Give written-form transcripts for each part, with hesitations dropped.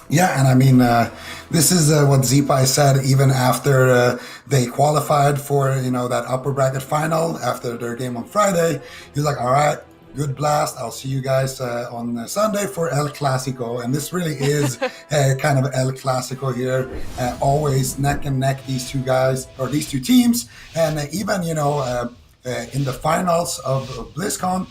Yeah, and I mean, this is what Zipai said even after they qualified for that upper bracket final after their game on Friday. He's like, "All right, good blast. I'll see you guys on Sunday for El Clasico." And this really is kind of El Clasico here. Always neck and neck, these two guys or these two teams, and even in the finals of BlizzCon,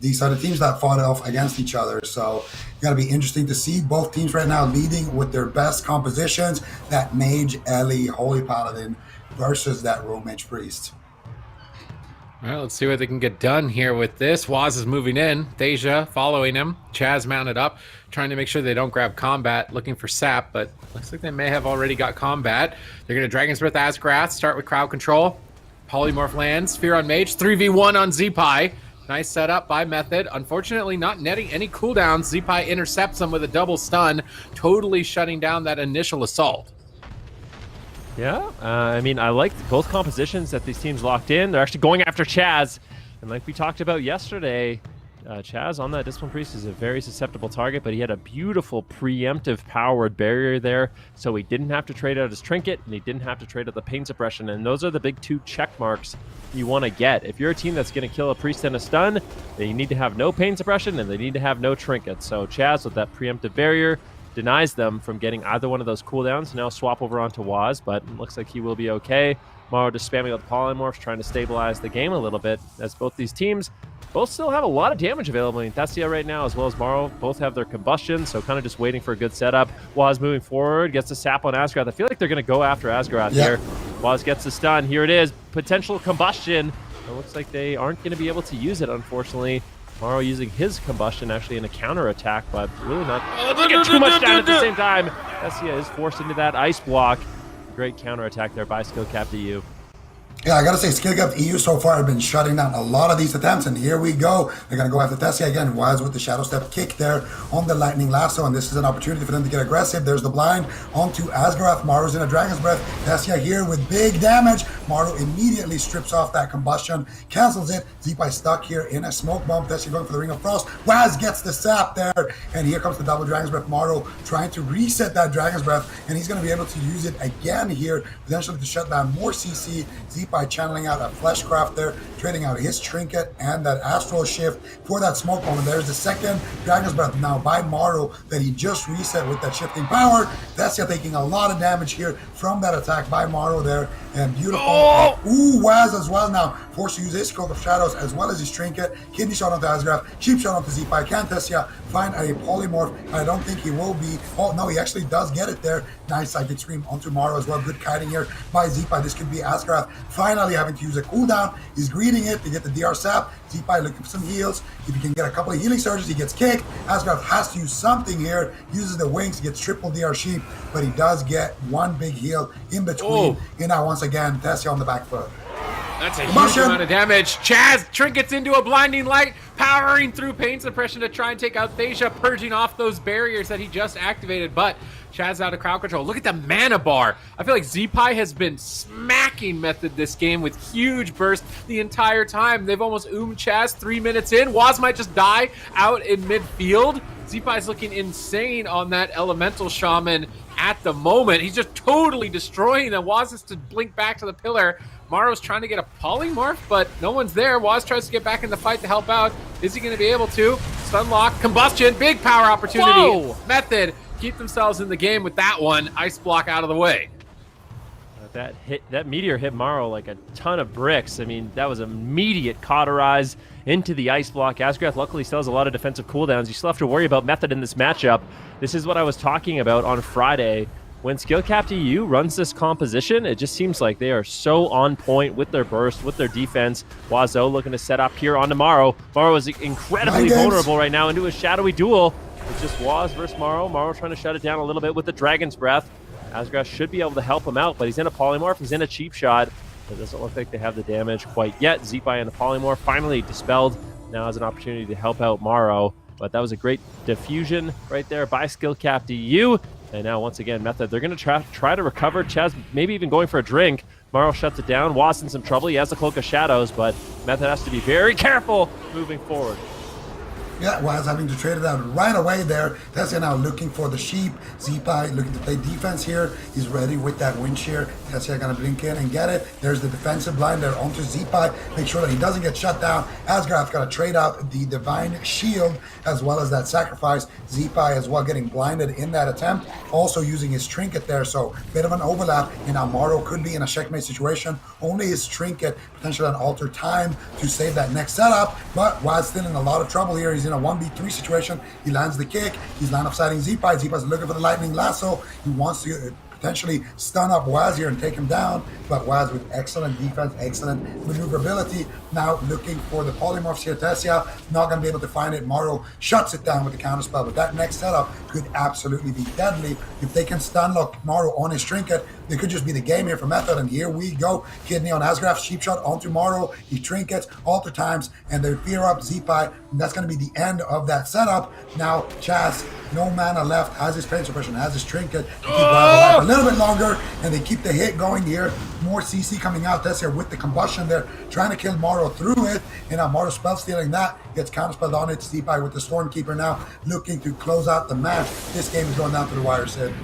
these are the teams that fought off against each other. So it's gonna be interesting to see both teams right now leading with their best compositions. That Mage, Ellie, Holy Paladin versus that Rogue Mage Priest. All right, let's see what they can get done here with this. Waz is moving in. Deja following him. Chaz mounted up, trying to make sure they don't grab combat, looking for sap, but looks like they may have already got combat. They're going to Dragon's Breath Asgrath, start with crowd control. Polymorph lands, Fear on Mage, 3v1 on Zipai. Nice setup by Method. Unfortunately, not netting any cooldowns. Zipai intercepts them with a double stun, totally shutting down that initial assault. Yeah, I mean, I like both compositions that these teams locked in. They're actually going after Chaz. And like we talked about yesterday, Chaz on that Discipline Priest is a very susceptible target, but he had a beautiful preemptive powered barrier there, so he didn't have to trade out his trinket, and he didn't have to trade out the pain suppression, and those are the big two check marks you want to get. If you're a team that's going to kill a priest and a stun, then you need to have no pain suppression, and they need to have no trinket. So Chaz with that preemptive barrier denies them from getting either one of those cooldowns. Now swap over onto Waz, but it looks like he will be okay. Morrow just spamming with the polymorphs, trying to stabilize the game a little bit, as both these teams both still have a lot of damage available. In Thessia right now, as well as Morrow, both have their combustion, so kind of just waiting for a good setup. Waz moving forward, gets the sap on Asgrath. I feel like they're going to go after Asgrath here. Waz gets the stun. Here it is. Potential combustion. It looks like they aren't going to be able to use it, unfortunately. Morrow using his combustion actually in a counter attack, but really not get too much down at the same time. Thessia is forced into that ice block. Great counter attack there by Skillcap EU. Yeah, I gotta say, Skillcap EU so far have been shutting down a lot of these attempts, and here we go. They're gonna go after Tessia again. Waz with the Shadow Step kick there on the Lightning Lasso, and this is an opportunity for them to get aggressive. There's the blind onto Asgarath. Morrow's in a Dragon's Breath. Tessia here with big damage. Morrow immediately strips off that combustion, cancels it. Zipai stuck here in a smoke bomb. Tessia going for the Ring of Frost. Waz gets the sap there, and here comes the double Dragon's Breath. Morrow trying to reset that Dragon's Breath, and he's gonna be able to use it again here, potentially to shut down more CC. Zipai channeling out a Fleshcraft there, trading out his trinket and that Astral Shift for that smoke bomb. And there's the second Dragon's Breath now by Morrow that he just reset with that shifting power. Tessia taking a lot of damage here from that attack by Morrow there, and beautiful. Oh! Ooh, Waz as well now, forced to use his Cloak of Shadows as well as his trinket. Kidney shot onto Asgrath, cheap shot onto Zipai. Can Tessia find a polymorph? I don't think he will be. Oh no, he actually does get it there. Nice Psychic Scream onto Morrow as well. Good kiting here by Zipai. This could be Asgrath finally having to use a cooldown. He's greeting it to get the DR sap. Zipai looking for some heals. If he can get a couple of healing surges, he gets kicked. Asgrath has to use something here. Uses the wings, gets triple DR sheep, but he does get one big heal in between. And now once again, Tessia on the back foot. That's a huge amount of damage. Chaz trinkets into a blinding light, powering through pain suppression to try and take out Deja, purging off those barriers that he just activated, but Chaz out of crowd control. Look at the mana bar. I feel like Zipai has been smacking Method this game with huge bursts the entire time. They've almost Chaz 3 minutes in. Waz might just die out in midfield. Zipai's looking insane on that Elemental Shaman at the moment. He's just totally destroying them. Waz has to blink back to the pillar. Morrow's trying to get a polymorph, but no one's there. Waz tries to get back in the fight to help out. Is he going to be able to? Stunlock, combustion, big power opportunity. Whoa! Method keep themselves in the game with that one. Ice block out of the way. That meteor hit Morrow like a ton of bricks. I mean, that was immediate cauterize into the ice block. Asgrath luckily still has a lot of defensive cooldowns. You still have to worry about Method in this matchup. This is what I was talking about on Friday. When Skillcap EU runs this composition, it just seems like they are so on point with their burst, with their defense. Wazo looking to set up here on Morrow. Morrow is incredibly vulnerable right now into a shadowy duel. It's just Waz versus Morrow. Morrow trying to shut it down a little bit with the Dragon's Breath. Asgrath should be able to help him out, but he's in a polymorph. He's in a cheap shot. It doesn't look like they have the damage quite yet. Zipai and the polymorph finally dispelled. Now has an opportunity to help out Morrow. But that was a great diffusion right there by Skillcap EU. And now, once again, Method, they're going to try to recover. Chaz maybe even going for a drink. Morrow shuts it down. Waz in some trouble. He has the Cloak of Shadows, but Method has to be very careful moving forward. Yeah, Waz having to trade it out right away there. Tessia now looking for the sheep. Zeepai looking to play defense here. He's ready with that wind shear. Tessia gonna blink in and get it. There's the defensive blind there onto Zeepai. Make sure that he doesn't get shut down. Asgrath's gonna trade out the divine shield as well as that sacrifice. Zeepai as well getting blinded in that attempt. Also using his trinket there, so bit of an overlap. And now Maro could be in a checkmate situation. Only his trinket, potentially an alter time to save that next setup. But Waz still in a lot of trouble here. He's in a 1v3 situation. He lands the kick. He's line of sighting Zeepai. Zeepai's looking for the lightning lasso. He wants to potentially stun up Waz here and take him down, but Waz with excellent defense, excellent maneuverability. Now looking for the polymorphs here. Tessia not going to be able to find it. Maro shuts it down with the counter spell, but that next setup could absolutely be deadly. If they can stun lock Maro on his trinket, they could just be the game here for Method, and here we go. Kidney on Asgraf, sheep shot onto Maro. He trinkets, alter times, and they fear up Zeepai, and that's going to be the end of that setup. Now Chaz, no mana left, has his pain suppression, has his trinket. Keep alive a little bit longer, and they keep the hit going here. More CC coming out. Tessia with the combustion there, trying to kill Maro through it, and now Maro spell stealing that, gets counterspelled on it. Zeepai with the Stormkeeper now looking to close out the match. This game is going down to the wire, Sid.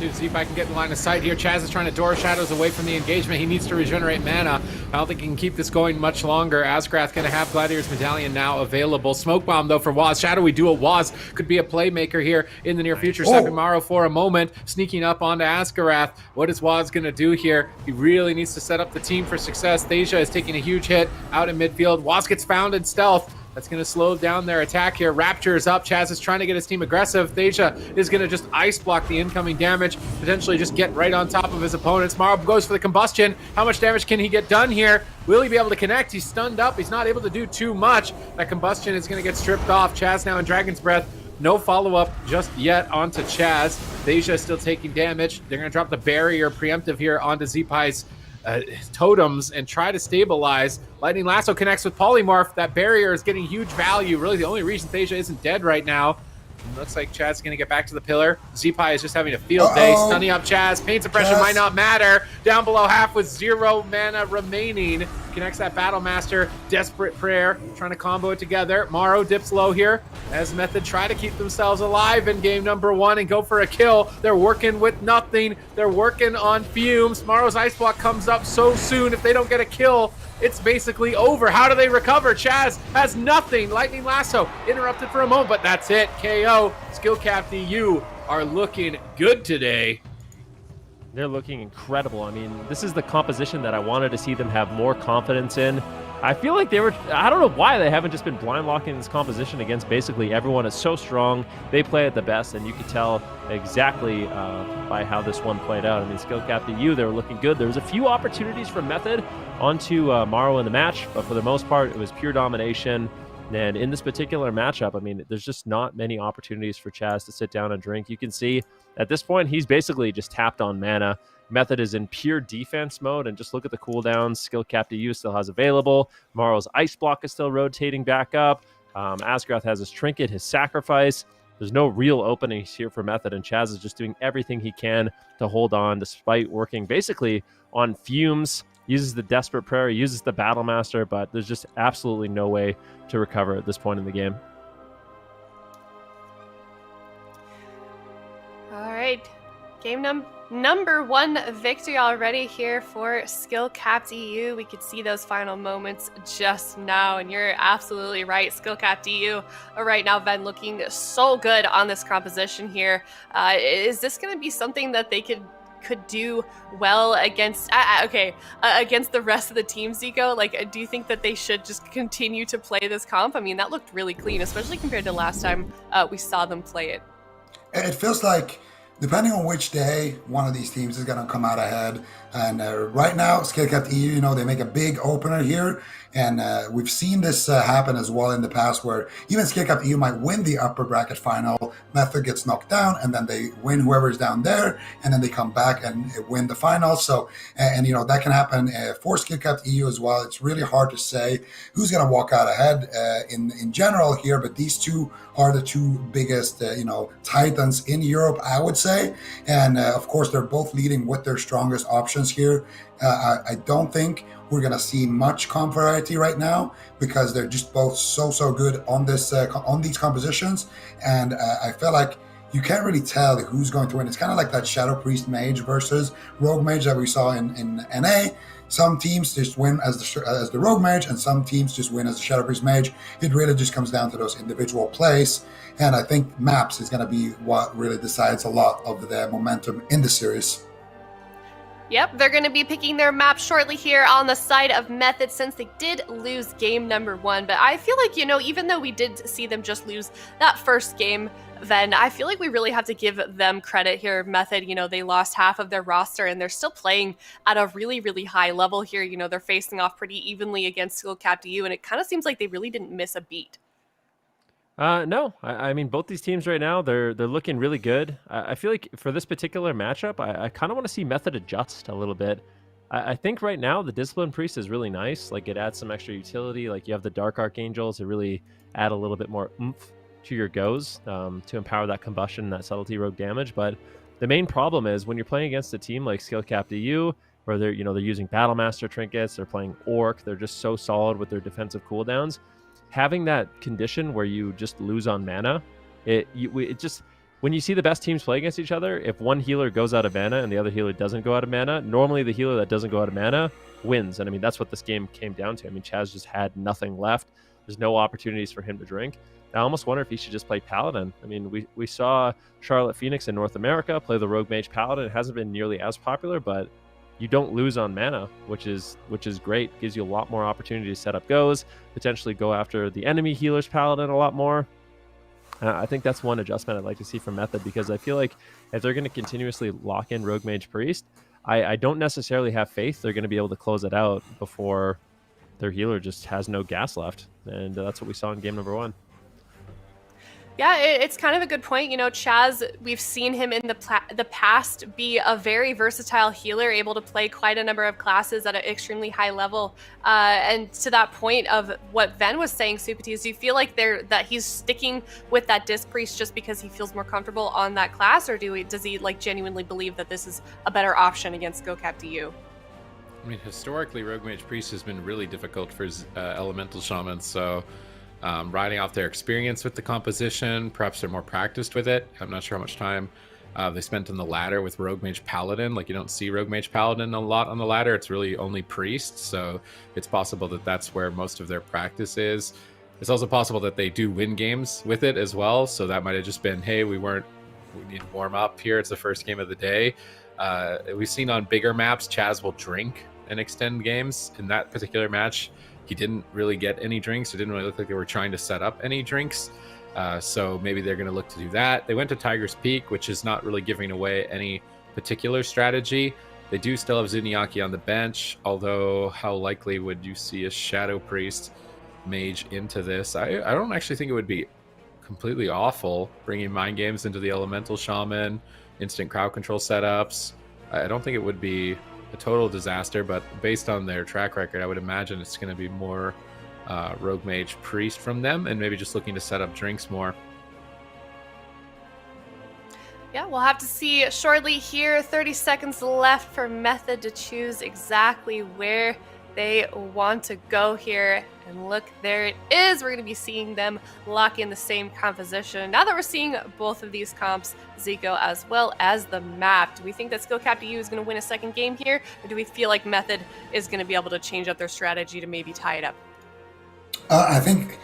Let's see if I can get in line of sight here. Chaz is trying to door shadows away from the engagement. He needs to regenerate mana. I don't think he can keep this going much longer. Asgrath going to have Gladiator's Medallion now available. Smoke Bomb, though, for Waz. Shadowy Duel Waz could be a playmaker here in the near future. Stepping Maro for a moment, sneaking up onto Asgarath. What is Waz going to do here? He really needs to set up the team for success. Thasia is taking a huge hit out in midfield. Waz gets found in stealth. That's going to slow down their attack here. Rapture is up. Chaz is trying to get his team aggressive. Thasia is going to just ice block the incoming damage, potentially just get right on top of his opponents. Maro goes for the combustion. How much damage can he get done here? Will he be able to connect? He's stunned up. He's not able to do too much. That combustion is going to get stripped off. Chaz now in Dragon's Breath. No follow-up just yet onto Chaz. Thasia is still taking damage. They're going to drop the barrier preemptive here onto Zeepai's totems and try to stabilize. Lightning Lasso connects with Polymorph. That barrier is getting huge value. Really the only reason Thasia isn't dead right now. Looks like Chaz is going to get back to the pillar. Zeepai is just having a field day. Stunning up Chaz. Pain suppression might not matter. Down below half with 0 mana remaining. Connects that Battle Master. Desperate Prayer. Trying to combo it together. Maro dips low here as Method try to keep themselves alive in game number 1 and go for a kill. They're working with nothing. They're working on fumes. Maro's Ice Block comes up so soon. If they don't get a kill, it's basically over. How do they recover? Chaz has nothing. Lightning Lasso interrupted for a moment, but that's it. KO. Skill Cap EU are looking good today. They're looking incredible. I mean, this is the composition that I wanted to see them have more confidence in. I feel like they were, I don't know why they haven't just been blind locking this composition against basically everyone. Is so strong. They play at the best, and you could tell exactly by how this one played out. I mean, Skill Cap EU, they were looking good. There was a few opportunities for Method onto Maro in the match, but for the most part, it was pure domination. And in this particular matchup, I mean, there's just not many opportunities for Chaz to sit down and drink. You can see at this point, he's basically just tapped on mana. Method is in pure defense mode, and just look at the cooldowns. Skill Cap EU still has available. Maro's Ice Block is still rotating back up. Asgrath has his Trinket, his Sacrifice. There's no real openings here for Method, and Chaz is just doing everything he can to hold on despite working basically on fumes. Uses the Desperate Prayer, uses the Battle Master, but there's just absolutely no way to recover at this point in the game. All right, game number 1 victory already here for Skill Capped EU. We could see those final moments just now, and you're absolutely right. Skill Capped EU right now, Ven, looking so good on this composition here. Is this going to be something that they could do well against against the rest of the team, Zico? Like, do you think that they should just continue to play this comp? I mean, that looked really clean, especially compared to last time we saw them play it. It feels like, depending on which day, one of these teams is going to come out ahead. And right now, Skillcat EU, you know, they make a big opener here. And we've seen this happen as well in the past, where even Skillcat EU might win the upper bracket final. Method gets knocked down, and then they win whoever's down there, and then they come back and win the final. So, and you know, that can happen for Skillcat EU as well. It's really hard to say who's going to walk out ahead in general here, but these two are the two biggest, titans in Europe, I would say. se. And of course, they're both leading with their strongest options here. I don't think we're going to see much comp variety right now because they're just both so good on this on these compositions. And I feel like you can't really tell who's going to win. It's kind of like that Shadow Priest Mage versus Rogue Mage that we saw in NA. Some teams just win as the Rogue Mage, and some teams just win as the Shadow Priest Mage. It really just comes down to those individual plays, and I think maps is going to be what really decides a lot of the momentum in the series. Yep, they're going to be picking their map shortly here on the side of Method since they did lose game number 1. But I feel like, even though we did see them just lose that first game, then I feel like we really have to give them credit here. Method, they lost half of their roster and they're still playing at a really, really high level here. They're facing off pretty evenly against Skullcap DU, and it kind of seems like they really didn't miss a beat. No, I mean, both these teams right now, they're looking really good. I feel like for this particular matchup, I kind of want to see Method adjust a little bit. I think right now the Discipline Priest is really nice. Like, it adds some extra utility. Like, you have the Dark Archangels to really add a little bit more oomph to your goes to empower that combustion and that subtlety rogue damage. But the main problem is when you're playing against a team like Skullcap DU, where they're using Battlemaster trinkets, they're playing Orc, they're just so solid with their defensive cooldowns. Having that condition where you just lose on mana, it just, when you see the best teams play against each other, if one healer goes out of mana and the other healer doesn't go out of mana, normally the healer that doesn't go out of mana wins. And I mean, that's what this game came down to. I mean, Chaz just had nothing left. There's no opportunities for him to drink. I almost wonder if he should just play Paladin. I mean, we saw Charlotte Phoenix in North America play the Rogue Mage Paladin. It hasn't been nearly as popular, but you don't lose on mana, which is great. Gives you a lot more opportunity to set up goes, potentially go after the enemy healer's Paladin a lot more. I think that's one adjustment I'd like to see from Method, because I feel like if they're going to continuously lock in Rogue Mage Priest, I don't necessarily have faith they're going to be able to close it out before their healer just has no gas left. And that's what we saw in game number 1. Yeah, it's kind of a good point. Chaz, we've seen him in the past be a very versatile healer, able to play quite a number of classes at an extremely high level. And to that point of what Ven was saying, Supatis, do you feel like that he's sticking with that Disc Priest just because he feels more comfortable on that class, or does he genuinely believe that this is a better option against Skullcap DU? I mean, historically, Rogue Mage Priest has been really difficult for Elemental Shamans, so riding off their experience with the composition, perhaps they're more practiced with it. I'm not sure how much time they spent on the ladder with Rogue Mage Paladin. Like, you don't see Rogue Mage Paladin a lot on the ladder. It's really only Priest, so it's possible that that's where most of their practice is. It's also possible that they do win games with it as well, so that might have just been, hey, we need to warm up here. It's the first game of the day. We've seen on bigger maps, Chaz will drink and extend games. In that particular match, he didn't really get any drinks. It didn't really look like they were trying to set up any drinks. So maybe they're going to look to do that. They went to Tiger's Peak, which is not really giving away any particular strategy. They do still have Zuniaki on the bench, although how likely would you see a Shadow Priest Mage into this? I don't actually think it would be completely awful bringing Mind Games into the Elemental Shaman, instant crowd control setups. I don't think it would be a total disaster, but based on their track record, I would imagine it's going to be more Rogue Mage Priest from them, and maybe just looking to set up drinks more. Yeah, we'll have to see shortly here. 30 seconds left for Method to choose exactly where they want to go here. And look, there it is. We're going to be seeing them lock in the same composition. Now that we're seeing both of these comps, Zico as well as the map, do we think that Skullcap DU is going to win a second game here? Or do we feel like Method is going to be able to change up their strategy to maybe tie it up? I think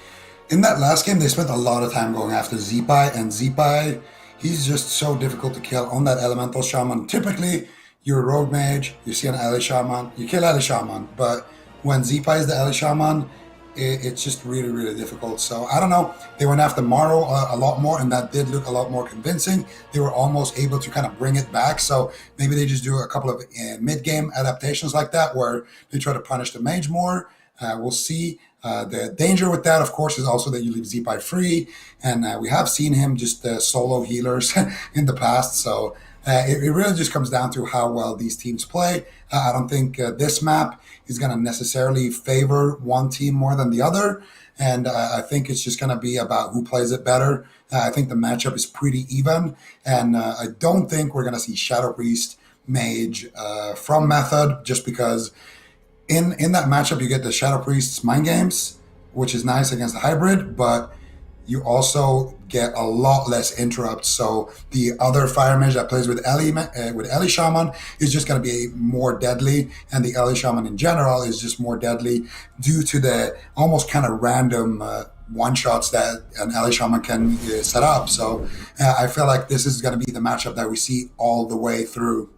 in that last game, they spent a lot of time going after Zeepai, and Zeepai, he's just so difficult to kill on that Elemental Shaman. Typically, you're a Rogue Mage, you see an Ele Shaman, you kill Ele Shaman, but when Zeepai is the Ele Shaman, it's just really, really difficult. So I don't know. They went after Maro a lot more, and that did look a lot more convincing. They were almost able to kind of bring it back. So maybe they just do a couple of mid-game adaptations like that, where they try to punish the mage more. We'll see. The danger with that, of course, is also that you leave Zeepai free, and we have seen him just solo healers in the past. So it really just comes down to how well these teams play. I don't think this map is going to necessarily favor one team more than the other, and I think it's just going to be about who plays it better. I think the matchup is pretty even, and I don't think we're going to see Shadow Priest Mage from Method, just because in that matchup you get the Shadow Priest's Mind Games, which is nice against the hybrid, but you also get a lot less interrupts. So the other fire mage that plays with Ellie Shaman is just going to be more deadly, and the Ellie Shaman in general is just more deadly due to the almost kind of random one-shots that an Ellie Shaman can set up. So I feel like this is going to be the matchup that we see all the way through.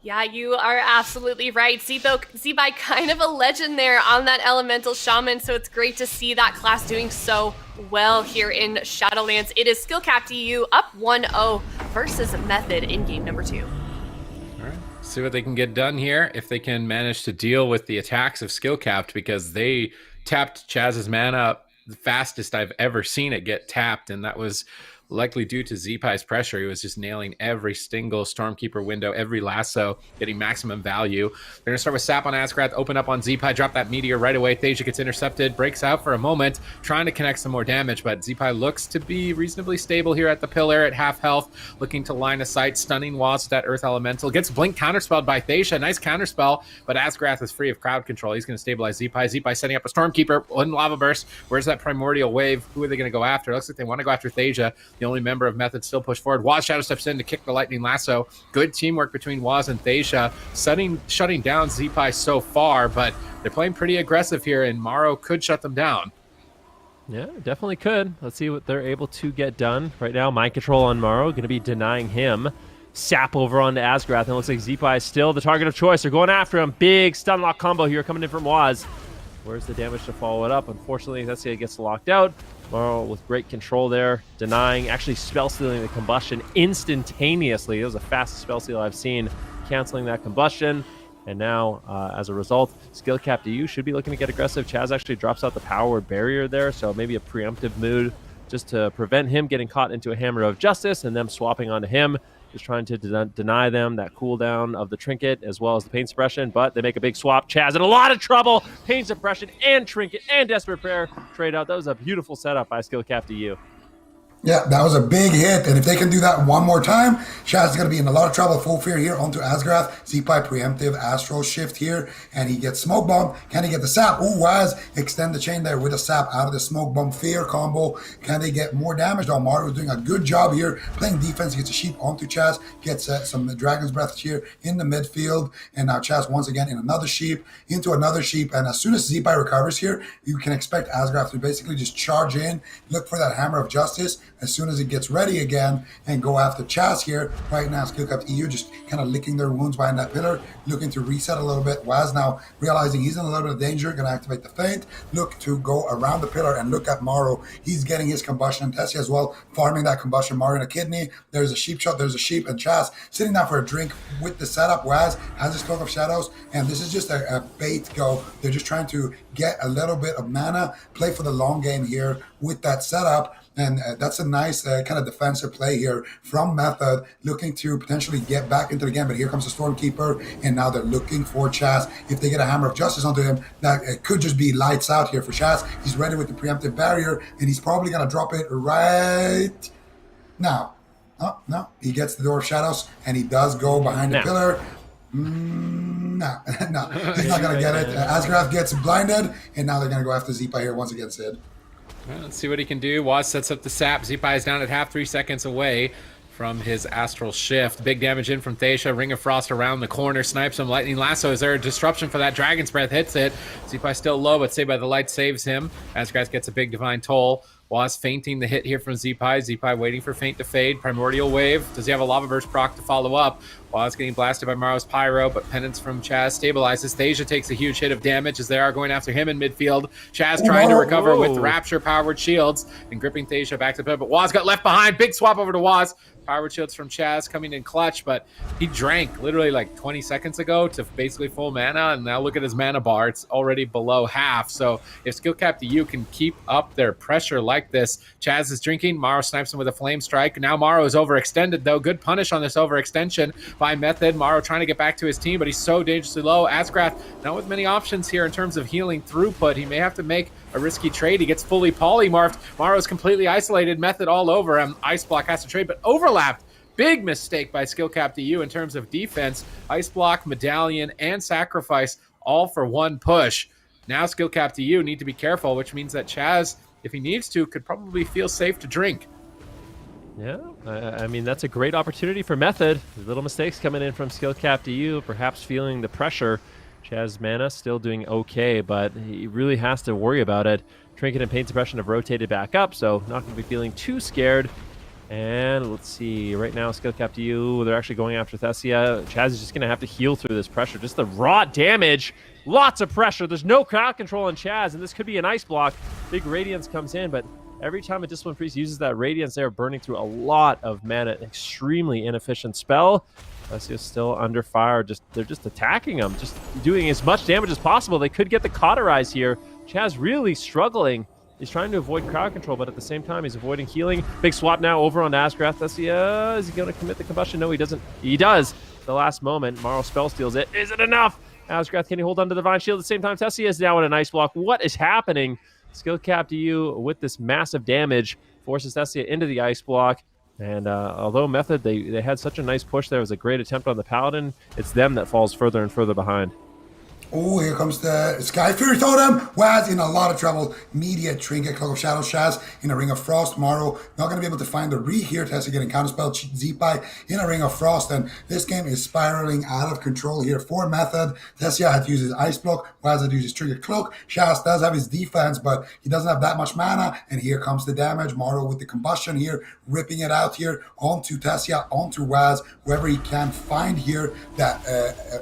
Yeah, you are absolutely right. Zebai kind of a legend there on that Elemental Shaman, so it's great to see that class doing so well here in Shadowlands. It is Skill Capped EU up 1-0 versus Method in game number 2. All right, see what they can get done here, if they can manage to deal with the attacks of Skill Capped, because they tapped Chaz's mana the fastest I've ever seen it get tapped, and that was likely due to Zeepai's pressure. He was just nailing every single Stormkeeper window, every lasso, getting maximum value. They're going to start with Sap on Asgrath, open up on Zeepai, drop that Meteor right away. Thasia gets intercepted, breaks out for a moment, trying to connect some more damage, but Zeepai looks to be reasonably stable here at the pillar at half health, looking to line of sight, stunning Waz with that Earth Elemental. Gets Blink counterspelled by Thasia, nice counterspell, but Asgrath is free of crowd control. He's going to stabilize Zeepai. Zeepai setting up a Stormkeeper, one Lava Burst. Where's that Primordial Wave? Who are they going to go after? It looks like they want to go after Thasia. The only member of Method still push forward. Waz Shadow steps in to kick the Lightning Lasso. Good teamwork between Waz and Thasia, shutting down Zeepai so far, but they're playing pretty aggressive here, and Morrow could shut them down. Yeah, definitely could. Let's see what they're able to get done. Right now, Mind Control on Morrow, going to be denying him. Sap over onto Asgrath, and it looks like Zeepai is still the target of choice. They're going after him. Big stun lock combo here coming in from Waz. Where's the damage to follow it up? Unfortunately, Tessia gets locked out. Morrow with great control there, denying, actually spell stealing the combustion instantaneously. It was the fastest spell steal I've seen, canceling that combustion. And now, as a result, Skill Capped EU should be looking to get aggressive. Chaz actually drops out the power barrier there, so maybe a preemptive mood just to prevent him getting caught into a Hammer of Justice and them swapping onto him. Just trying to deny them that cooldown of the Trinket as well as the Pain Suppression, but they make a big swap. Chaz in a lot of trouble. Pain Suppression and Trinket and Desperate Prayer trade out. That was a beautiful setup by Skill Capped EU. Yeah, that was a big hit, and if they can do that one more time, Shaz is going to be in a lot of trouble. Full fear here onto Asgrath. Zeepai preemptive Astral Shift here, and he gets Smoke Bomb. Can he get the Sap? Ooh, Waz extend the chain there with a Sap out of the Smoke Bomb Fear combo. Can they get more damage? Mario was doing a good job here, playing defense. He gets a Sheep onto Chaz, gets some Dragon's Breath here in the midfield, and now Chaz once again in another Sheep, into another Sheep, and as soon as Zeepai recovers here, you can expect Asgrath to basically just charge in, look for that Hammer of Justice, as soon as it gets ready again, and go after Chaz here. Right now, Skill Capped EU just kind of licking their wounds behind that pillar, looking to reset a little bit. Waz now realizing he's in a little bit of danger, going to activate the feint, look to go around the pillar, and look at Morrow. He's getting his combustion. Tessia as well, farming that combustion. Morrow in a kidney. There's a Sheep shot, there's a Sheep, and Chaz sitting down for a drink with the setup. Waz has his Cloak of Shadows, and this is just a bait go. They're just trying to get a little bit of mana, play for the long game here with that setup. And that's a nice kind of defensive play here from Method, looking to potentially get back into the game. But here comes the Stormkeeper, and now they're looking for Chaz. If they get a Hammer of Justice onto him, that it could just be lights out here for Chaz. He's ready with the preemptive barrier, and he's probably going to drop it right now. Oh, no, he gets the Door of Shadows, and he does go behind the pillar. No, he's not going to get it. Asgrath gets blinded, and now they're going to go after Zeepai here once again, Sid. Well, let's see what he can do. Waz sets up the Sap. Zeepai is down at half, 3 seconds away from his Astral Shift. Big damage in from Thasia. Ring of Frost around the corner. Snipes him. Lightning Lasso. Is there a disruption for that? Dragon's Breath hits it. Zeepai still low, but Saved by the Light saves him. Asgrath gets a big Divine Toll. Waz feinting the hit here from Zeepai. Zeepai waiting for feint to fade. Primordial Wave. Does he have a Lava Burst proc to follow up? Waz getting blasted by Morrow's Pyro, but Penance from Chaz stabilizes. Thasia takes a huge hit of damage as they are going after him in midfield. Chaz trying to recover with Rapture-powered shields and gripping Thasia back to the pit, but Waz got left behind. Big swap over to Waz. Powered shields from Chaz coming in clutch, but he drank literally like 20 seconds ago to basically full mana, and now look at his mana bar. It's already below half. So if Skill Capped EU can keep up their pressure like this, Chaz is drinking. Morrow snipes him with a Flame Strike. Now Morrow is overextended, though. Good punish on this overextension by Method. Morrow trying to get back to his team, but he's so dangerously low. Asgrath not with many options here in terms of healing throughput. He may have to make a risky trade. He gets fully polymorphed. Morrow's completely isolated. Method all over him. Ice Block has to trade, but overlapped. Big mistake by Skill Cap DU in terms of defense. Ice Block, Medallion, and Sacrifice all for one push. Now Skill Cap DU need to be careful, which means that Chaz, if he needs to, could probably feel safe to drink. Yeah, I mean, that's a great opportunity for Method. Little mistakes coming in from Skill Cap DU, perhaps feeling the pressure. Chaz Mana still doing okay, but he really has to worry about it. Trinket and Pain Suppression have rotated back up, so not going to be feeling too scared. And let's see, right now, Skill Cap DU, they're actually going after Thessia. Chaz is just going to have to heal through this pressure. Just the raw damage, lots of pressure. There's no crowd control on Chaz, and this could be an Ice Block. Big Radiance comes in, but every time a Discipline Priest uses that Radiance, they're burning through a lot of mana. Extremely inefficient spell. Thessia's still under fire. They're just attacking him, just doing as much damage as possible. They could get the Cauterize here. Chaz really struggling. He's trying to avoid crowd control, but at the same time, he's avoiding healing. Big swap now over on Asgrath. Thessia, is he going to commit the combustion? No, he doesn't. He does. The last moment, Morrow spell steals it. Is it enough? Asgrath, can he hold on to the Divine Shield at the same time? Thessia is now in an Ice Block. What is happening? Skill Cap DU with this massive damage forces Thessia into the Ice Block. And although Method, they had such a nice push there, it was a great attempt on the Paladin, it's them that falls further and further behind. Oh, here comes the Sky Fury Totem. Waz in a lot of trouble. Immediate Trinket, Cloak of Shadows, Shaz in a Ring of Frost. Morrow not going to be able to find the re here. Tessa getting counterspell. Zipai in a Ring of Frost. And this game is spiraling out of control here for Method. Tessia had to use his Ice Block. Waz had to use his Trinket Cloak. Shaz does have his defense, but he doesn't have that much mana. And here comes the damage. Morrow with the combustion here, ripping it out here onto Tessia, onto Waz, whoever he can find here. That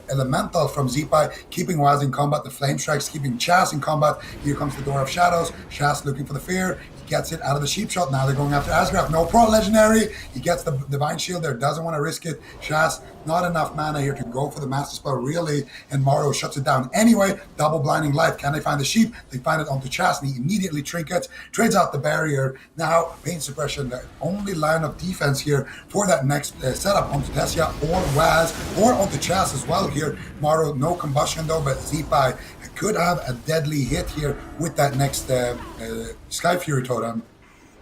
Elemental from Zipai, keeping Waz in combat, the Flame Strikes keeping Chaz in combat. Here comes the Door of Shadows. Chaz looking for the Fear. He gets it out of the Sheep Shot. Now they're going after Asgrath. No Pro Legendary. He gets the Divine Shield there. Doesn't want to risk it. Chaz, not enough mana here to go for the Master Spell, really. And Morrow shuts it down anyway. Double Blinding Light. Can they find the Sheep? They find it onto Chaz, and he immediately trinkets. Trades out the barrier. Now, Pain Suppression, the only line of defense here for that next setup onto Tessia or Waz, or onto Chaz as well here. Morrow, no combustion though, but Zipai could have a deadly hit here with that next Sky Fury Totem.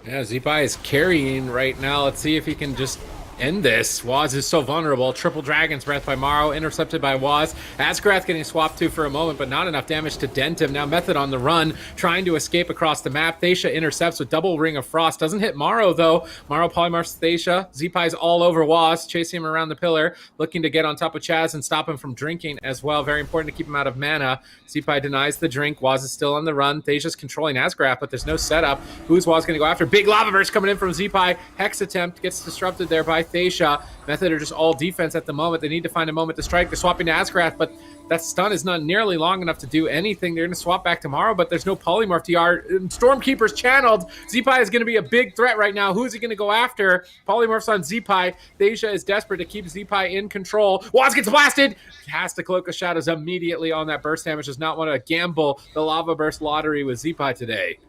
Yeah, Zipai is carrying right now. Let's see if he can just end this. Waz is so vulnerable. Triple Dragon's Breath by Morrow, intercepted by Waz. Asgrath getting swapped to for a moment, but not enough damage to dent him. Now Method on the run, trying to escape across the map. Thessia intercepts with double Ring of Frost. Doesn't hit Morrow, though. Morrow polymorphs Thessia. Zipai's all over Waz, chasing him around the pillar, looking to get on top of Chaz and stop him from drinking as well. Very important to keep him out of mana. Zipai denies the drink. Waz is still on the run. Thesia's controlling Asgrath, but there's no setup. Who's Waz going to go after? Big Lava Burst coming in from Zipai. Hex attempt gets disrupted there by Thessia. Method are just all defense at the moment. They need to find a moment to strike. They're swapping to Asgrath, but that stun is not nearly long enough to do anything. They're going to swap back tomorrow, but there's no polymorph TR. Stormkeeper's channeled. Zipai is going to be a big threat right now. Who is he going to go after? Polymorphs on Zipai. Thessia is desperate to keep Zipai in control. Waz gets blasted. Has to Cloak of Shadows immediately on that burst damage. Does not want to gamble the Lava Burst lottery with Zipai today.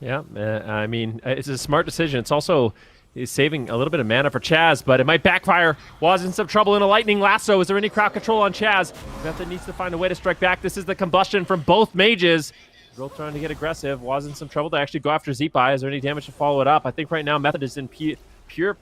Yeah, I mean, it's a smart decision. It's also is saving a little bit of mana for Chaz, but it might backfire. Waz in some trouble in a Lightning Lasso. Is there any crowd control on Chaz? Method needs to find a way to strike back. This is the combustion from both mages. Both trying to get aggressive. Waz in some trouble to actually go after Zipai. Is there any damage to follow it up? I think right now Method is in pure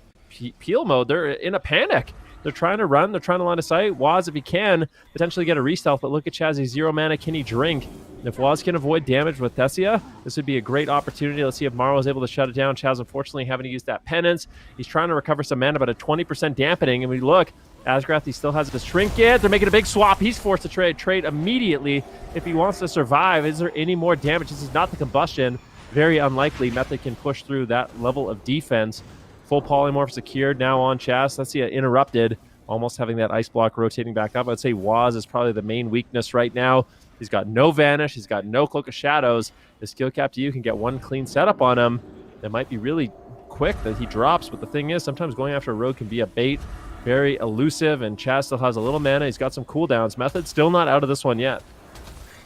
peel mode. They're in a panic. They're trying to run. They're trying to line of sight. Waz, if he can, potentially get a re-stealth, but look at Chaz. He's 0 mana. Can he drink? If Waz can avoid damage with Thessia, this would be a great opportunity. Let's see if Morrow is able to shut it down. Chaz, unfortunately, having to use that penance. He's trying to recover some mana, but a 20% dampening. And we look, Asgrath, he still has his trinket. They're making a big swap. He's forced to trade immediately if he wants to survive. Is there any more damage? This is not the combustion. Very unlikely Method can push through that level of defense. Full polymorph secured now on Chaz. Thessia interrupted, almost having that ice block rotating back up. I'd say Waz is probably the main weakness right now. He's got no Vanish. He's got no Cloak of Shadows. The Skill Cap DU can get one clean setup on him. That might be really quick that he drops, but the thing is, sometimes going after a rogue can be a bait. Very elusive, and Chaz still has a little mana. He's got some cooldowns. Method still not out of this one yet.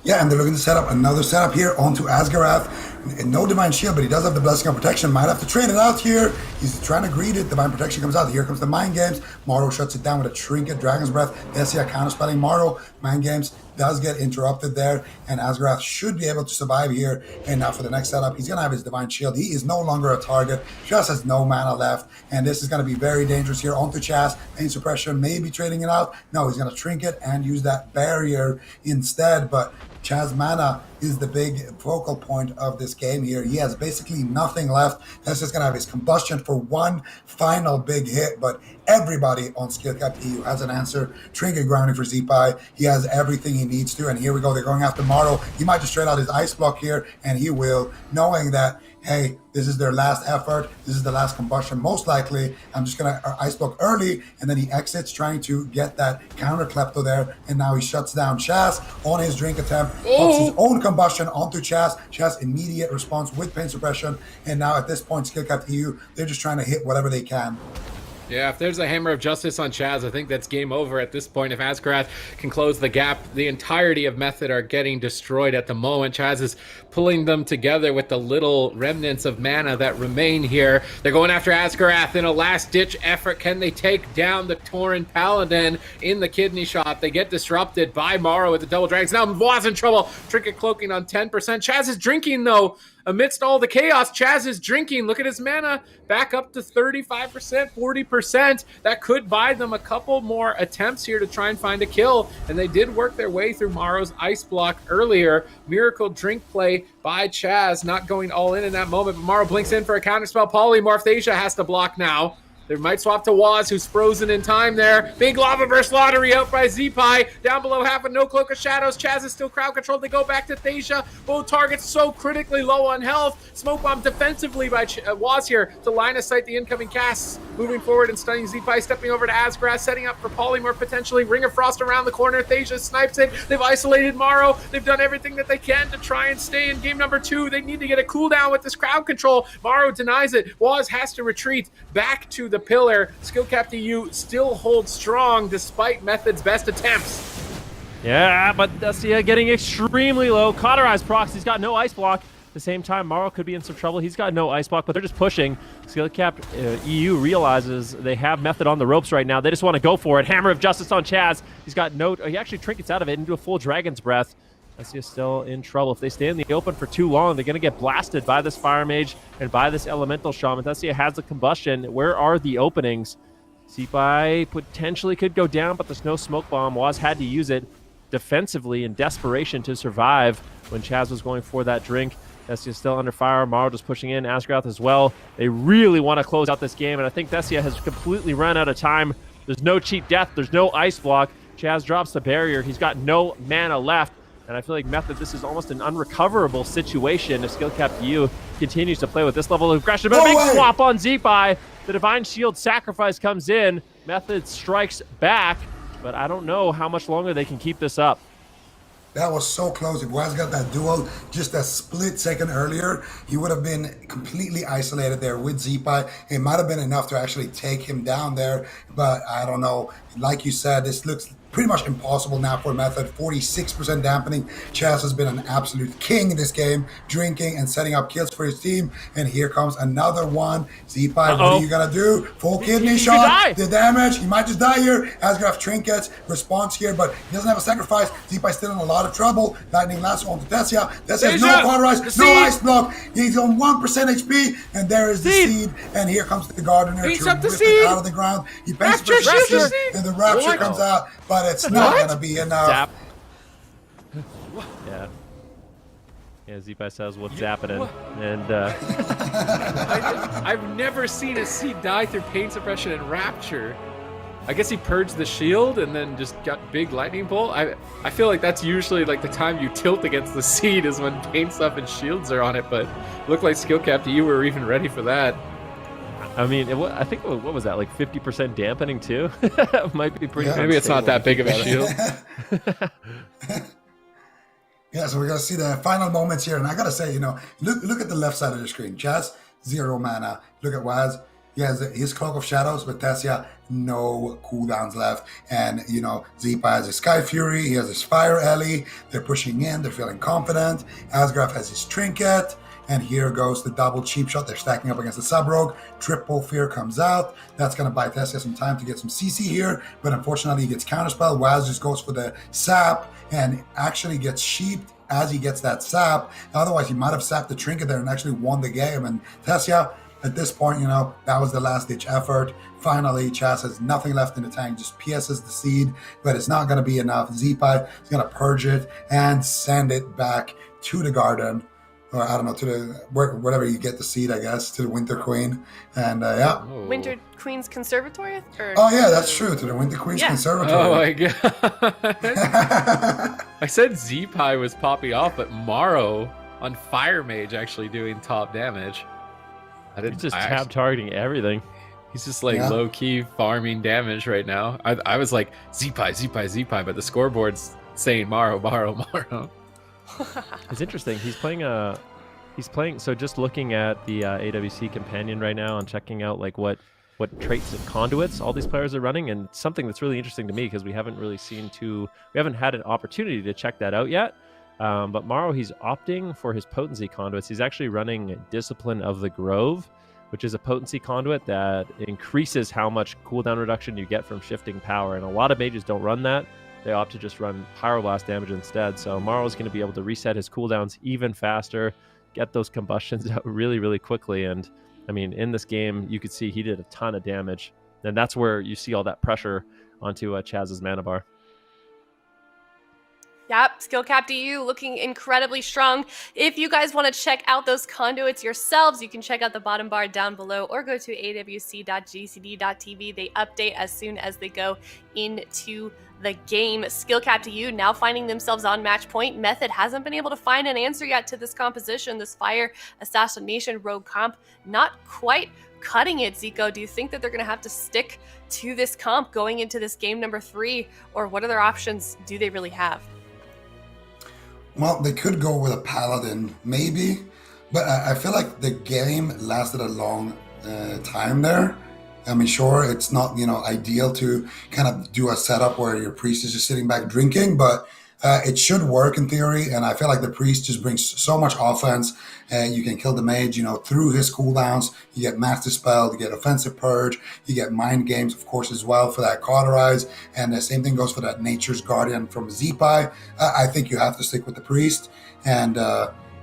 Yeah, and they're looking to set up another setup here onto Asgarath. No Divine Shield, but he does have the Blessing of Protection. Might have to trade it out here. He's trying to greet it. Divine Protection comes out. Here comes the Mind Games. Morrow shuts it down with a Trinket, Dragon's Breath. Thessia counterspelling Morrow. Mind Games does get interrupted there, and Asgrath should be able to survive here. And now for the next setup, he's going to have his Divine Shield. He is no longer a target, just has no mana left, and this is going to be very dangerous here. Onto Chaz, Pain Suppression, maybe trading it out. No, he's going to Trinket and use that barrier instead, but Chaz mana is the big focal point of this game here. He has basically nothing left. That's just going to have his Combustion for one final big hit, but everybody on Skill-Capped EU has an answer. Trinket grounding for Zeepai. He has everything he needs to, and here we go. They're going after Morrow. He might just trade out his Ice Block here, and he will, knowing that, hey, this is their last effort. This is the last Combustion. Most likely, I'm just going to Ice Block early, and then he exits trying to get that counter Klepto there, and now he shuts down Chaz on his drink attempt, puts his own Combustion onto Chaz. Chaz immediate response with Pain Suppression, and now at this point, Skill-Capped EU, they're just trying to hit whatever they can. Yeah, if there's a Hammer of Justice on Chaz, I think that's game over at this point. If Asgrath can close the gap, the entirety of Method are getting destroyed at the moment. Chaz is pulling them together with the little remnants of mana that remain here. They're going after Asgrath in a last-ditch effort. Can they take down the Tauren Paladin in the kidney shot? They get disrupted by Morrow with the Double Dragons. Now Waz in trouble. Trinket cloaking on 10%. Chaz is drinking, though. Amidst all the chaos, Chaz is drinking. Look at his mana, back up to 35%, 40%. That could buy them a couple more attempts here to try and find a kill. And they did work their way through Morrow's Ice Block earlier. Miracle drink play by Chaz, not going all in that moment. But Morrow blinks in for a counterspell. Polymorph, Asia has to block now. They might swap to Waz, who's frozen in time there. Big Lava Burst Lottery out by Zeepai. Down below half with no Cloak of Shadows. Chaz is still crowd controlled. They go back to Thasia. Both targets so critically low on health. Smoke Bomb defensively by Waz here to line of sight the incoming casts. Moving forward and stunning Zeepai. Stepping over to Asgrath. Setting up for Polymorph potentially. Ring of Frost around the corner. Thasia snipes it. They've isolated Morrow. They've done everything that they can to try and stay in game number 2. They need to get a cooldown with this crowd control. Morrow denies it. Waz has to retreat back to the pillar. Skill-Capped EU still holds strong despite Method's best attempts. Yeah, but Destia getting extremely low. Cauterized procs. He's got no Ice Block. At the same time, Morrow could be in some trouble. He's got no Ice Block, but they're just pushing. Skill-Capped EU realizes they have Method on the ropes right now. They just want to go for it. Hammer of Justice on Chaz. He's got no... He actually trinkets out of it into a full Dragon's Breath. Destia still in trouble. If they stay in the open for too long, they're going to get blasted by this Fire Mage and by this Elemental Shaman. Destia has the Combustion. Where are the openings? Zeepai potentially could go down, but there's no Smoke Bomb. Waz had to use it defensively in desperation to survive when Chaz was going for that drink. Destia still under fire. Morrow just pushing in. Asgrath as well. They really want to close out this game, and I think Destia has completely run out of time. There's no cheap death. There's no Ice Block. Chaz drops the barrier. He's got no mana left. And I feel like Method, this is almost an unrecoverable situation if Skill-Capped EU continues to play with this level of aggression. But a big swap on Zeepai. The Divine Shield sacrifice comes in. Method strikes back, but I don't know how much longer they can keep this up. That was so close. If Waz got that duel just a split second earlier, he would have been completely isolated there with Zeepai. It might have been enough to actually take him down there, but I don't know. Like you said, this looks pretty much impossible now for Method. 46% dampening. Chaz has been an absolute king in this game, drinking and setting up kills for his team. And here comes another one. Zeepai, what are you gonna do? Full kidney shot. The damage. He might just die here. Asgrath trinkets, response here, but he doesn't have a sacrifice. Zeepai still in a lot of trouble. Lightning lasso onto Tessia. Tessia has no cauterize, no Ice Block. He's on 1% HP, and there is the seed. And here comes the Gardener to rip it out of the ground. He paints for Rapture, and the Rapture comes out, but it's not gonna be enough. Zap. Yeah. Yeah, Zeepai says what's zapping, and I've never seen a seed die through Pain Suppression and Rapture. I guess he purged the shield and then just got big lightning bolt. I feel like that's usually like the time you tilt against the seed is when pain stuff and shields are on it, but it looked like Skill-Capped you were even ready for that. I mean, I think, what was that, like 50% dampening too? Might be pretty. Maybe it's not that big of a shield. Yeah, so we're going to see the final moments here. And I got to say, look at the left side of the screen. Chaz, 0 mana. Look at Waz. He has his Cloak of Shadows, but Tessia, no cooldowns left. And, Zeepai has his Sky Fury. He has his Fire Ellie. They're pushing in. They're feeling confident. Asgrath has his Trinket. And here goes the double cheap shot. They're stacking up against the sub-rogue. Triple fear comes out. That's going to buy Tessia some time to get some CC here, but unfortunately he gets counterspell. Waz just goes for the sap and actually gets sheeped as he gets that sap. Otherwise, he might have sapped the trinket there and actually won the game. And Tessia, at this point, that was the last-ditch effort. Finally, Chaz has nothing left in the tank, just PSs the seed, but it's not going to be enough. Z-Pi is going to purge it and send it back to the garden, or I don't know, to the wherever you get the seed, I guess, to the Winter Queen. And yeah. Winter Queen's Conservatory? Oh, yeah, that's true, to the Winter Queen's Conservatory. Oh, my God. I said Z-Pi was popping off, but Morrow on Fire Mage actually doing top damage. He's just tab targeting everything. He's just like low-key farming damage right now. I was like, Z-Pi, Z-Pi, Z-Pi, but the scoreboard's saying Morrow, Morrow, Morrow. It's interesting. He's playing. So just looking at the AWC companion right now and checking out like what traits and conduits all these players are running, and something that's really interesting to me because we haven't had an opportunity to check that out yet. But Morrow, he's opting for his potency conduits. He's actually running Discipline of the Grove, which is a potency conduit that increases how much cooldown reduction you get from shifting power. And a lot of mages don't run that. They opt to just run Pyroblast damage instead. So Morrow's going to be able to reset his cooldowns even faster, get those combustions out really, really quickly. And I mean, in this game, you could see he did a ton of damage. And that's where you see all that pressure onto Chaz's mana bar. Yep, Skill Capped EU looking incredibly strong. If you guys want to check out those conduits yourselves, you can check out the bottom bar down below or go to awc.gcd.tv. They update as soon as they go into the game. Skill Capped EU now finding themselves on match point. Method hasn't been able to find an answer yet to this composition, this Fire Assassination Rogue comp. Not quite cutting it, Zico. Do you think that they're going to have to stick to this comp going into this game number 3, or what other options do they really have? Well, they could go with a paladin, maybe, but I feel like the game lasted a long time there. I mean, sure, it's not, ideal to kind of do a setup where your priest is just sitting back drinking, but it should work in theory. And I feel like the priest just brings so much offense. You can kill the mage, through his cooldowns. You get Master Spell, you get Offensive Purge, you get Mind Games, of course, as well for that Cauterize. And the same thing goes for that Nature's Guardian from Z-Pi. I think you have to stick with the priest. And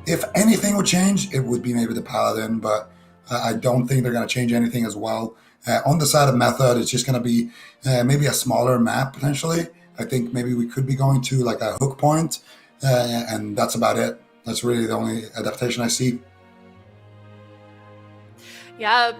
if anything would change, it would be maybe the paladin, but I don't think they're going to change anything as well. On the side of Method, it's just going to be maybe a smaller map potentially. I think maybe we could be going to like a hook point, and that's about it. That's really the only adaptation I see. Yeah,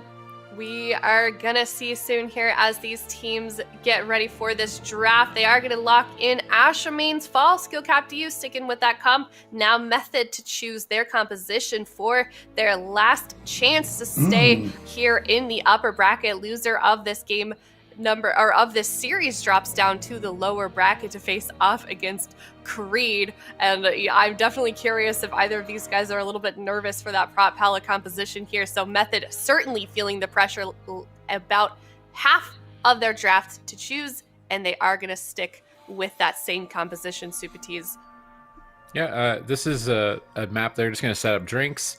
we are gonna see soon here as these teams get ready for this draft. They are gonna lock in ASHAMANE'S Fall. Skill Capped EU sticking with that comp. Now Method to choose their composition for their last chance to stay here in the upper bracket. Loser of this game of this series drops down to the lower bracket to face off against Creed. And I'm definitely curious if either of these guys are a little bit nervous for that prop palette composition here. So Method certainly feeling the pressure, about half of their draft to choose, and they are going to stick with that same composition, Supatees. Yeah, this is a map they're just going to set up drinks.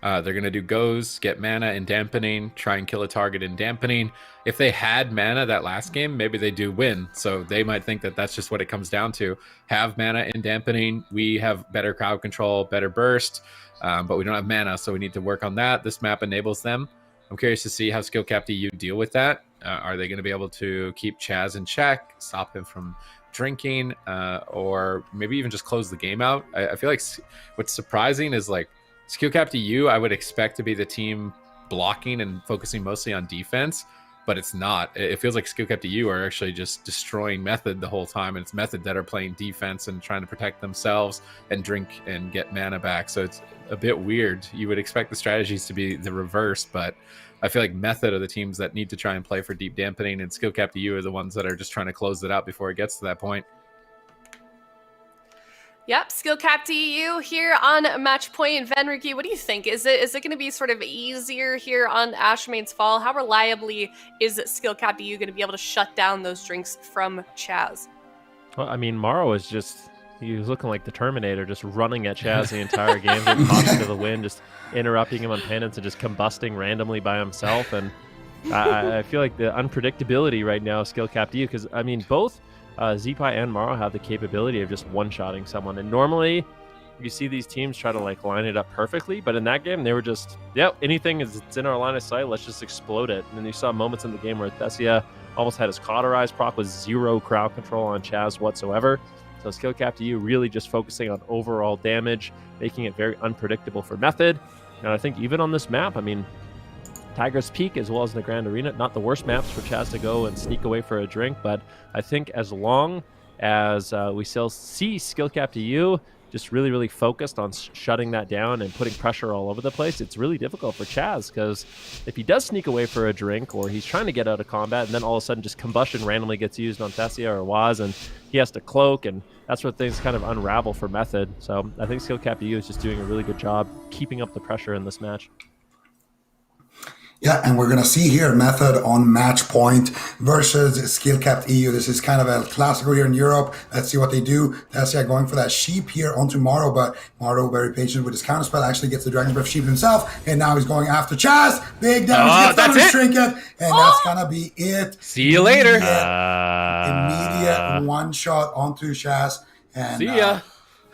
They're going to do goes, get mana and dampening, try and kill a target in dampening. If they had mana that last game, maybe they do win. So they might think that that's just what it comes down to. Have mana in dampening. We have better crowd control, better burst, but we don't have mana, so we need to work on that. This map enables them. I'm curious to see how Skill Capped EU deal with that. Are they going to be able to keep Chaz in check, stop him from drinking, or maybe even just close the game out? I feel like what's surprising is like Skill Capped EU, I would expect to be the team blocking and focusing mostly on defense, but it's not. It feels like Skill Capped EU are actually just destroying Method the whole time, and it's Method that are playing defense and trying to protect themselves and drink and get mana back. So it's a bit weird. You would expect the strategies to be the reverse, but I feel like Method are the teams that need to try and play for deep dampening, and Skill Capped EU are the ones that are just trying to close it out before it gets to that point. Yep, Skill Capped EU here on match point. Venrique, what do you think? Is it going to be sort of easier here on ASHAMANE'S Fall? How reliably is Skill Capped EU going to be able to shut down those drinks from Chaz? Well, I mean, Morrow is just he was looking like the Terminator, just running at Chaz the entire game, getting tossed to the wind, just interrupting him on penance and just combusting randomly by himself. And I feel like the unpredictability right now of skill capped EU, because I mean both Zipai and Maro have the capability of just one-shotting someone, and normally you see these teams try to like line it up perfectly, but in that game they were just, anything it's in our line of sight, let's just explode it. And then you saw moments in the game where Thessia almost had his cauterized proc with 0 crowd control on Chaz whatsoever. So skill capped EU really just focusing on overall damage, making it very unpredictable for Method. And I think even on this map, I mean, Tiger's Peak as well as NAGRAND Arena, not the worst maps for Chaz to go and sneak away for a drink, but I think as long as we still see skill capped EU just really, really focused on shutting that down and putting pressure all over the place, it's really difficult for Chaz, because if he does sneak away for a drink or he's trying to get out of combat and then all of a sudden just combustion randomly gets used on Thessia or Waz and he has to cloak, and that's where things kind of unravel for Method. So I think skill capped EU is just doing a really good job keeping up the pressure in this match. Yeah, and we're going to see here Method on match point versus skill capped EU. This is kind of a classical here in Europe. Let's see what they do. Thessia going for that sheep here onto Maro, but Maro very patient with his counterspell, actually gets the Dragon's Breath sheep himself, and now he's going after Chaz. Big damage, gets his trinket, and that's going to be it. See you later. Immediate one shot onto Chaz. And, see ya.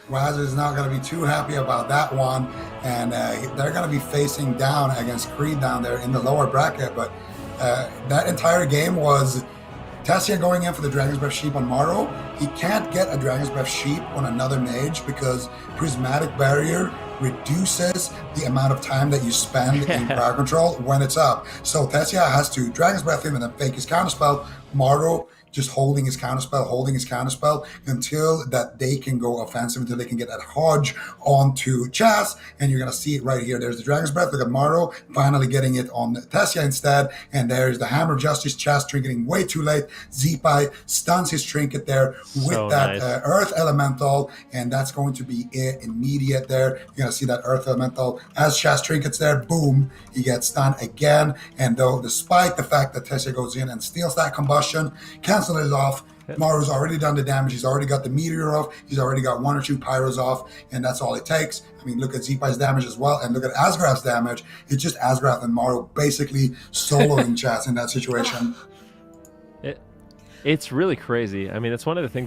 Waz is not going to be too happy about that one, and they're going to be facing down against Creed down there in the lower bracket. But that entire game was Thessia going in for the Dragon's Breath sheep on Maro. He can't get a Dragon's Breath sheep on another mage because Prismatic Barrier reduces the amount of time that you spend in crowd control when it's up. So Thessia has to Dragon's Breath him and then fake his counterspell. Maro just holding his counterspell until that they can go offensive, until they can get that Hodge onto Chaz. And you're going to see it right here. There's the Dragon's Breath. Look at Maro finally getting it on Thessia instead. And there's the Hammer of Justice. Chaz trinketing way too late. Zipai stuns his trinket there with so that nice. Earth Elemental. And that's going to be it immediate there. You're going to see that Earth Elemental as Chaz trinkets there. Boom. He gets stunned again. And though, despite the fact that Thessia goes in and steals that combustion, cancels it off. Maru's already done the damage. He's already got the meteor off. He's already got 1 or 2 pyros off, and that's all it takes. I mean, look at Zipai's damage as well, and look at Asgrath's damage. It's just Asgrath and Maru basically soloing Chaz in that situation. It's really crazy. I mean, it's one of the things